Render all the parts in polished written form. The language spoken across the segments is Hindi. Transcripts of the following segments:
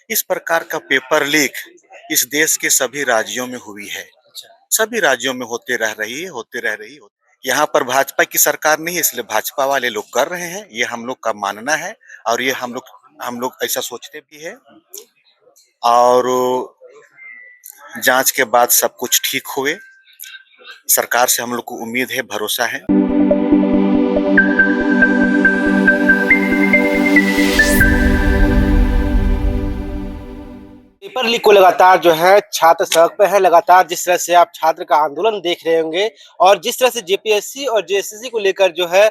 इस प्रकार का पेपर लीक इस देश के सभी राज्यों में हुई है। अच्छा। सभी राज्यों में होते रह रही है। यहाँ पर भाजपा की सरकार नहीं है, इसलिए भाजपा वाले लोग कर रहे हैं, ये हम लोग का मानना है और ये हम लोग ऐसा सोचते भी है। और जांच के बाद सब कुछ ठीक हुए। सरकार से हम लोग को उम्मीद है, भरोसा है। पेपर लीक को लगातार जो है छात्र सड़क पे है। लगातार जिस तरह से आप छात्र का आंदोलन देख रहे होंगे और जिस तरह से जेपीएससी और जेएसएससी को लेकर जो है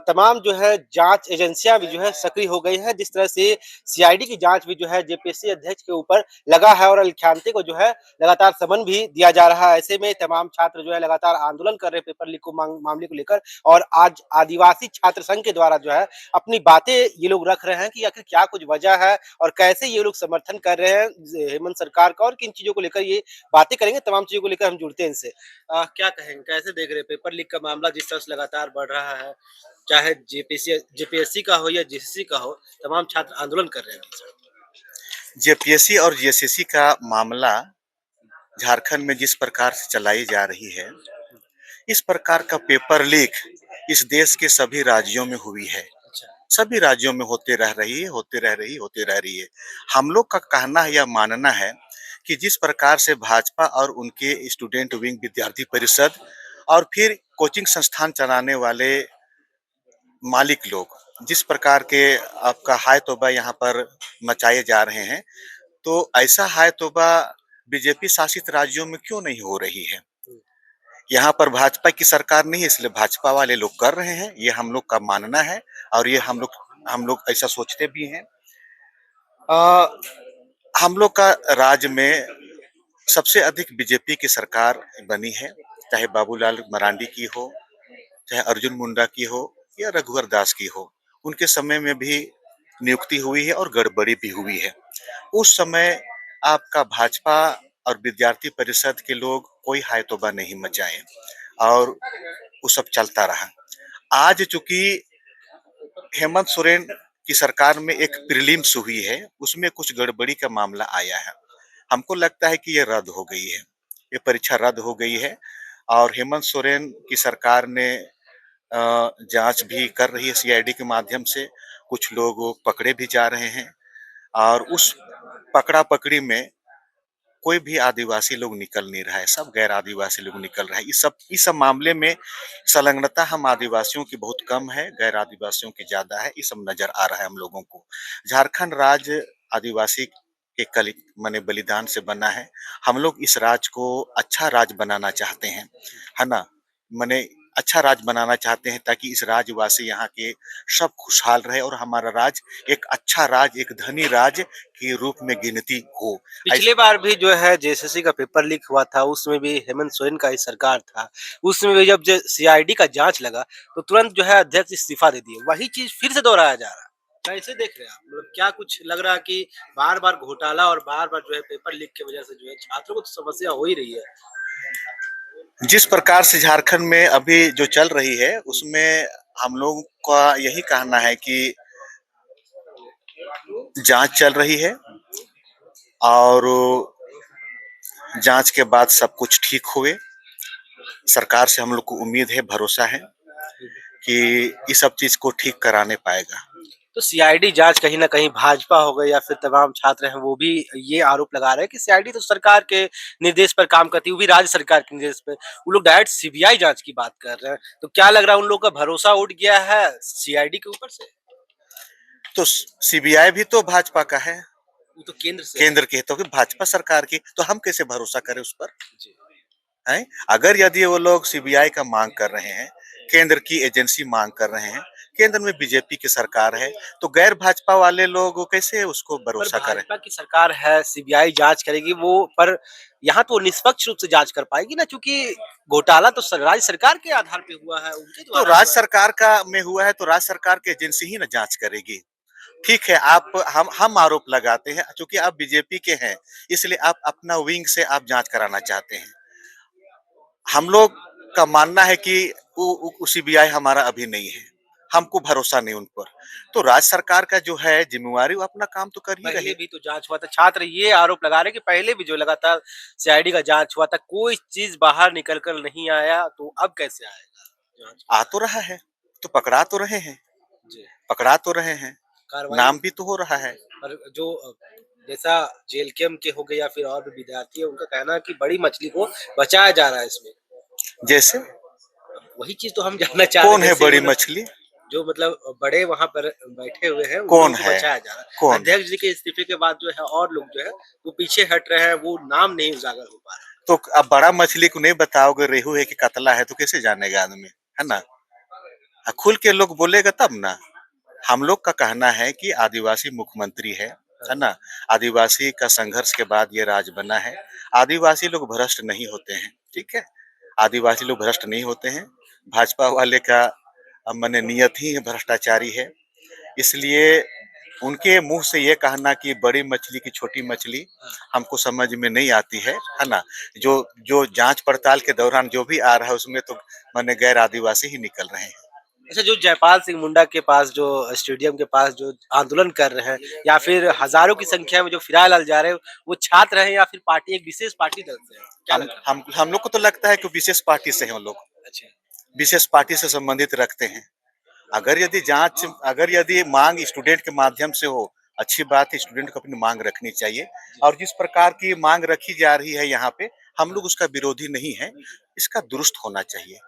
तमाम जो है जांच एजेंसियां भी जो है सक्रिय हो गई हैं। जिस तरह से सीआईडी की जांच भी जो है जेपीएससी अध्यक्ष के ऊपर लगा है और अलख्यांते को जो है लगातार समन भी दिया जा रहा है। ऐसे में तमाम छात्र जो है लगातार आंदोलन कर रहे हैं पेपर लीक को मामले को लेकर। और आज आदिवासी छात्र संघ के द्वारा जो है अपनी बातें ये लोग रख रहे हैं कि आखिर क्या कुछ वजह है और कैसे ये लोग समर्थन कर रहे हैं हेमंत सरकार का और किन चीजों को लेकर ये बातें करेंगे। तमाम चीजों को लेकर हम जुड़ते हैं इनसे। क्या कहेंगे, कैसे देख रहे हैं पेपर लीक का मामला जिस तरह से लगातार बढ़ रहा है, चाहे जेपीएससी का हो या जेएसएससी का हो, तमाम छात्र आंदोलन कर रहे हैं। जेपीएससी और जेएसएससी का मामला झारखंड में जिस प्रकार से चलाई जा रही है, इस प्रकार का पेपर लीक इस देश के सभी राज्यों में हुई है। अच्छा। सभी राज्यों में होते रह रही है। हम लोग का कहना है या मानना है कि जिस प्रकार से भाजपा और उनके स्टूडेंट विंग विद्यार्थी परिषद और फिर कोचिंग संस्थान चलाने वाले मालिक लोग जिस प्रकार के आपका हाय तौबा यहाँ पर मचाए जा रहे हैं, तो ऐसा हाय तौबा बीजेपी शासित राज्यों में क्यों नहीं हो रही है? यहाँ पर भाजपा की सरकार नहीं है, इसलिए भाजपा वाले लोग कर रहे हैं, ये हम लोग का मानना है और ये हम लोग ऐसा सोचते भी हैं। अ, हम लोग का राज्य में सबसे अधिक बीजेपी की सरकार बनी है, चाहे बाबूलाल मरांडी की हो, चाहे अर्जुन मुंडा की हो या रघुवर दास की हो। उनके समय में भी नियुक्ति हुई है और गड़बड़ी भी हुई है। उस समय आपका भाजपा और विद्यार्थी परिषद के लोग कोई हाय तौबा नहीं मचाए और वो सब चलता रहा। आज चूंकि हेमंत सोरेन की सरकार में एक प्रीलिम्स हुई है, उसमें कुछ गड़बड़ी का मामला आया है। हमको लगता है कि ये रद्द हो गई है, ये परीक्षा रद्द हो गई है और हेमंत सोरेन की सरकार ने जांच भी कर रही है सीआईडी के माध्यम से। कुछ लोग पकड़े भी जा रहे हैं और उस पकड़ा पकड़ी में कोई भी आदिवासी लोग निकल नहीं रहा है, सब गैर आदिवासी लोग निकल रहा है। इस सब मामले में संलग्नता हम आदिवासियों की बहुत कम है, गैर आदिवासियों की ज्यादा है। ये सब नजर आ रहा है हम लोगों को। झारखंड राज्य आदिवासी के कल मने बलिदान से बना है। हम लोग इस राज्य को अच्छा राज्य बनाना चाहते हैं, है ना? मने अच्छा राज्य बनाना चाहते हैं ताकि इस राज्यवासी यहाँ के सब खुशहाल रहे और हमारा राज्य एक अच्छा राज्य, एक धनी राज्य के रूप में गिनती हो। पिछले बार भी जो है जेएसएससी का पेपर लीक हुआ था, उसमें भी हेमंत सोरेन का ही सरकार था। उसमें भी जब सीआईडी का जांच लगा तो तुरंत जो है अध्यक्ष इस्तीफा दे दिए। वही चीज फिर से दोहराया जा रहा है। कैसे देख रहे हैं आप? मतलब क्या कुछ लग रहा है कि बार बार घोटाला और बार बार जो है पेपर लीक की वजह से जो है छात्रों को तो समस्या हो ही रही है। जिस प्रकार से झारखंड में अभी जो चल रही है, उसमें हम लोग का यही कहना है कि जांच चल रही है और जांच के बाद सब कुछ ठीक हुए। सरकार से हम लोग को उम्मीद है, भरोसा है कि इस सब चीज को ठीक कराने पाएगा। तो सीआईडी जांच कहीं न कहीं भाजपा हो गई या फिर तमाम छात्र हैं वो भी ये आरोप लगा रहे हैं कि सीआईडी तो सरकार के निर्देश पर काम करती है, वो भी राज्य सरकार के निर्देश पे। वो लोग डायरेक्ट सीबीआई जांच की बात कर रहे हैं। तो क्या लग रहा है उन लोगों का भरोसा उठ गया है सीआईडी के ऊपर से? तो सीबीआई भी तो भाजपा का है, वो तो केंद्र से है। केंद्र के तो भाजपा सरकार की, तो हम कैसे भरोसा करें उस पर? जी। हैं? अगर यदि वो लोग सीबीआई का मांग कर रहे हैं, केंद्र की एजेंसी मांग कर रहे हैं, केंद्र में बीजेपी की सरकार है, तो गैर भाजपा वाले लोग कैसे उसको पर भरोसा करें? भाजपा की सरकार है, सीबीआई जांच करेगी वो, पर यहाँ तो निष्पक्ष रूप से जांच कर पाएगी ना, क्योंकि घोटाला तो राज्य सरकार के आधार पे हुआ है, उनके तो द्वारा राज्य हुआ है। सरकार का में हुआ है तो राज्य सरकार की एजेंसी ही ना जांच करेगी। ठीक है, आप हम आरोप लगाते हैं क्योंकि आप बीजेपी के हैं, इसलिए आप अपना विंग से आप जांच कराना चाहते हैं। हम लोग का मानना है कि सीबीआई हमारा अभी नहीं है। हमको भरोसा नहीं उन पर। तो राज्य सरकार का जो है ज़िम्मेवारी वो अपना काम तो कर ही पहले रही। भी तो जांच हुआ था। छात्र ये आरोप लगा रहे हैं कि पहले भी जो लगातार सीआईडी का जांच हुआ था, कोई चीज़ बाहर निकल कर नहीं आया, तो अब कैसे आएगा जांच? आ तो रहा है, तो पकड़ा तो रहे हैं, जी, पकड़ा तो रहे हैं, कार्रवाई नाम भी तो हो रहा है। पर जो जैसा जेल कैंप के हो गए या फिर और भी विद्यार्थी है, उनका कहना है कि बड़ी मछली को बचाया जा रहा है इसमें। जैसे वही चीज़ तो हम जानना चाह रहे कौन थे, है जैसे बड़ी उन मछली? जो मतलब बड़े वहाँ पर बैठे हुए हैं, उन लोगों कौन को है? बचाया जा रहा है। कौन? अध्यक्ष जी के इस्तीफे के बाद जो है और लोग जो है, वो पीछे हट रहे हैं, वो नाम नहीं उजागर हो पा रहा है। तो अब बड़ा मछली को नहीं बताओगे रेहू है कि कतला है तो कैसे जानेगा आदमी, है ना? खुल के लोग बोलेगा तब ना। हम लोग का कहना है कि आदिवासी मुख्यमंत्री है ना? आदिवासी का संघर्ष के बाद ये राज बना है। आदिवासी लोग भ्रष्ट नहीं होते हैं, ठीक है? आदिवासी लोग भ्रष्ट नहीं होते हैं। भाजपा वाले का माने नियत ही भ्रष्टाचारी है। इसलिए उनके मुँह से ये कहना कि बड़ी मछली की छोटी मछली हमको समझ में नहीं आती है ना? जो जो जाँच पड़ताल के दौरान जो भी आ रहा है उसमें तो माने गैर आदिवासी ही निकल रहे हैं। अच्छा, जो जयपाल सिंह मुंडा के पास जो स्टेडियम के पास जो आंदोलन कर रहे हैं या फिर हज़ारों की संख्या में जो फिलहाल जा रहे हैं, वो छात्र हैं या फिर पार्टी एक विशेष पार्टी दल से हैं? क्या लगता है? हम लोग को तो लगता है कि विशेष पार्टी से हैं वो लोग, अच्छा। विशेष पार्टी से संबंधित रखते हैं। अगर यदि माँग स्टूडेंट के माध्यम से हो, अच्छी बात है, स्टूडेंट को अपनी माँग रखनी चाहिए जी। और जिस प्रकार की माँग रखी जा रही है यहाँ पे, हम हाँ। लोग उसका विरोधी नहीं है, इसका दुरुस्त होना चाहिए।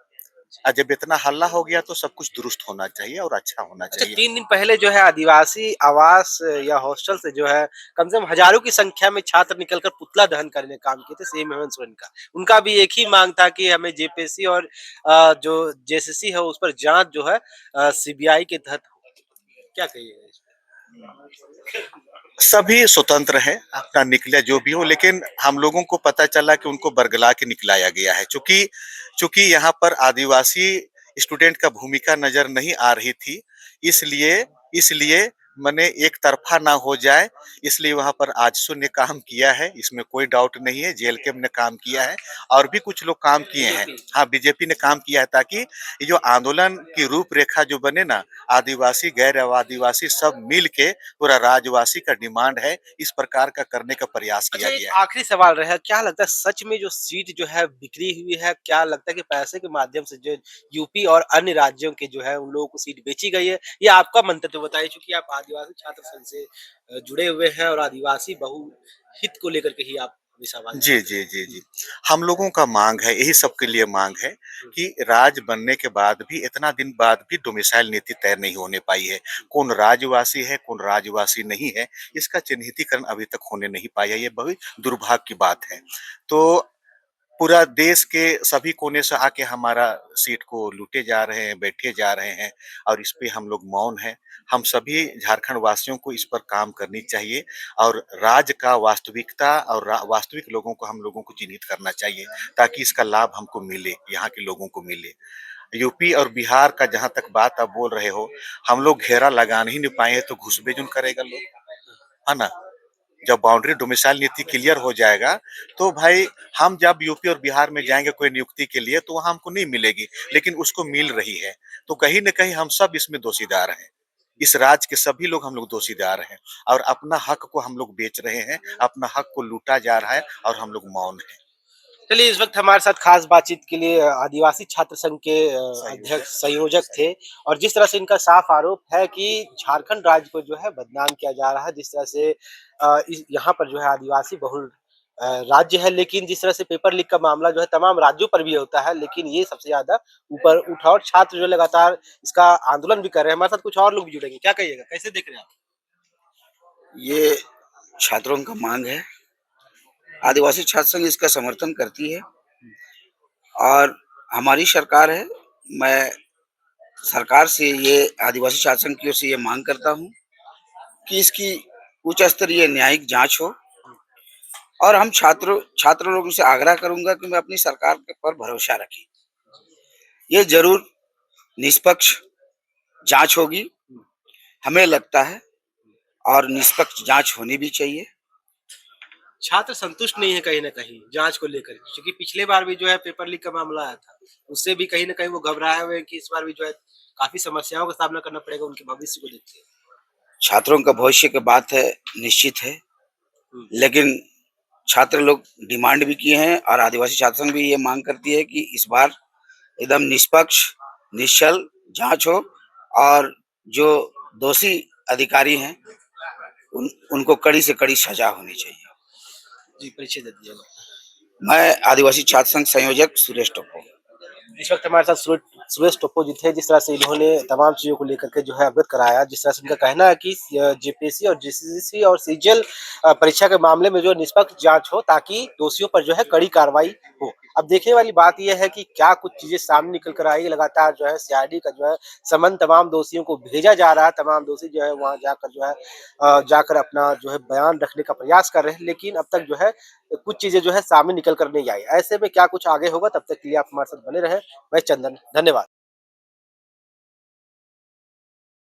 जब इतना हल्ला हो गया तो सब कुछ दुरुस्त होना चाहिए और अच्छा होना अच्छा, चाहिए। 3 दिन पहले जो है आदिवासी आवास या हॉस्टल से जो है कम से कम हज़ारों की संख्या में छात्र निकलकर पुतला दहन करने का काम किए थे सीएम हेमंत सोरेन का। उनका भी एक ही माँग था कि हमें जेपीएससी और जो जेसीसी है उस पर जाँच जो है सीबीआई के तहत हो। क्या कहिएगा इस सभी स्वतंत्र हैं, अपना निकले जो भी हो, लेकिन हम लोगों को पता चला कि उनको बरगला के निकलाया गया है। चूँकि चूँकि यहाँ पर आदिवासी स्टूडेंट का भूमिका नज़र नहीं आ रही थी, इसलिए इसलिए माने एक तरफ़ा ना हो जाए, इसलिए वहाँ पर आजसू ने काम किया है, इसमें कोई डाउट नहीं है, जेएलकेम ने काम किया है और भी कुछ लोग काम किए हैं। बीजेपी? हाँ, बीजेपी ने काम किया है ताकि ये जो आंदोलन की रूपरेखा जो बने ना, आदिवासी, गैर आदिवासी सब मिल के पूरा राज्यवासी का डिमांड है, इस प्रकार का करने का प्रयास अच्छा, किया एक गया है। आखिरी सवाल रहेगा, क्या लगता है सच में जो सीट जो है बिक्री हुई है? क्या लगता है कि पैसे के माध्यम से जो यूपी और अन्य राज्यों के जो है उन लोगों को सीट बेची गई है? ये आपका मंतव्य बताइए चूँकि आप आदिवासी छात्र संघ से जुड़े हुए हैं और आदिवासी बहुहित को लेकर के ही आप हमेशा आवाज़ जी, उठाते जी, हैं। जी, हुँ, जी। हम लोगों का माँग है, यही सबके लिए माँग है हुँ, कि राज बनने के बाद भी इतना दिन बाद भी डोमिसाइल नीति तय नहीं होने पाई है। हुँ। कौन राज्यवासी है, कौन राज्यवासी नहीं है, इसका चिन्हितीकरण अभी तक होने नहीं पाया, ये बहुत दुर्भाग्य की बात है। तो पूरा देश के सभी कोने से आके हमारा सीट को लूटे जा रहे हैं, बैठे जा रहे हैं और इस पे हम लोग मौन हैं। हम सभी झारखंड वासियों को इस पर काम करनी चाहिए और राज्य का वास्तविकता और वास्तविक लोगों को हम लोगों को चिन्हित करना चाहिए ताकि इसका लाभ हमको मिले, यहाँ के लोगों को मिले। यूपी और बिहार का जहाँ तक बात आप बोल रहे हो, हम लोग घेरा लगा नहीं नहीं पाए हैं तो घुस-बेजुन करेगा लोग, है ना? जब बाउंड्री डोमिसाइल नीति क्लियर हो जाएगा, तो भाई हम जब यूपी और बिहार में जाएँगे कोई नियुक्ति के लिए, तो वहाँ हमको नहीं मिलेगी, लेकिन उसको मिल रही है। तो कहीं न कहीं हम सब इसमें दोषीदार हैं। इस राज्य के सभी लोग हम लोग दोषीदार हैं और अपना हक को हम लोग बेच रहे हैं, अपना हक को लूटा जा रहा है और हम लोग मौन हैं। चलिए इस वक़्त हमारे साथ ख़ास बातचीत के लिए आदिवासी छात्र संघ के संयोजक अध्यक्ष संयोजक थे और जिस तरह से इनका साफ आरोप है कि झारखंड राज्य को जो है बदनाम किया जा रहा है, जिस तरह से इस यहाँ पर जो है आदिवासी बहुल राज्य है, लेकिन जिस तरह से पेपर लीक का मामला जो है तमाम राज्यों पर भी होता है, लेकिन ये सबसे ज़्यादा ऊपर उठा और छात्र जो लगातार इसका आंदोलन भी कर रहे हैं। हमारे साथ कुछ और लोग भी जुड़ेंगे, क्या कहिएगा? कैसे देख रहे हैं आप? ये छात्रों का मांग है। आदिवासी छात्र संघ इसका समर्थन करती है और हमारी सरकार है। मैं सरकार से ये आदिवासी छात्र संघ की ओर से ये मांग करता हूँ कि इसकी उच्च स्तरीय न्यायिक जांच हो और हम छात्र लोगों से आग्रह करूंगा कि मैं अपनी सरकार के पर भरोसा रखें। ये जरूर निष्पक्ष जांच होगी, हमें लगता है, और निष्पक्ष जांच होनी भी चाहिए। छात्र संतुष्ट नहीं है कहीं न कहीं जाँच को लेकर क्योंकि पिछले बार भी जो है पेपर लीक का मामला आया था। उससे भी कहीं न कहीं वो घबराए हुए हैं कि इस बार भी जो है काफ़ी समस्याओं का सामना करना पड़ेगा उनके भविष्य को देखते हुए। छात्रों का भविष्य की बात है, निश्चित है, हुँ, लेकिन छात्र लोग डिमांड भी किए हैं और आदिवासी छात्र संघ भी ये मांग करती है कि इस बार एकदम निष्पक्ष, निश्चल जाँच हो और जो दोषी अधिकारी हैं, उनको कड़ी से कड़ी सज़ा होनी चाहिए। जी, परिचय दे दीजिएगा। मैं आदिवासी छात्र संघ संयोजक सुरेश टोप्पो। इस वक्त हमारे साथ सुरेश टोप्पो जी थे, जिस तरह से इन्होंने तमाम चीज़ों को लेकर के जो है अवगत कराया, जिस तरह से उनका कहना है कि जेपीएससी और जेसीसी और सीजीएल परीक्षा के मामले में जो निष्पक्ष जांच हो ताकि दोषियों पर जो है कड़ी कार्रवाई हो। अब देखने वाली बात यह है कि क्या कुछ चीज़ें सामने निकल कर आएगी, लगातार जो है सीआईडी का जो है समन तमाम दोषियों को भेजा जा रहा है, तमाम दोषी जो है वहाँ जाकर जो है जाकर अपना जो है बयान रखने का प्रयास कर रहे हैं, लेकिन अब तक जो है कुछ चीज़ें जो है सामने निकल कर नहीं आई। ऐसे में क्या कुछ आगे होगा, तब तक के लिए आप हमारे साथ बने रहें। मैं चंदन, धन्यवाद।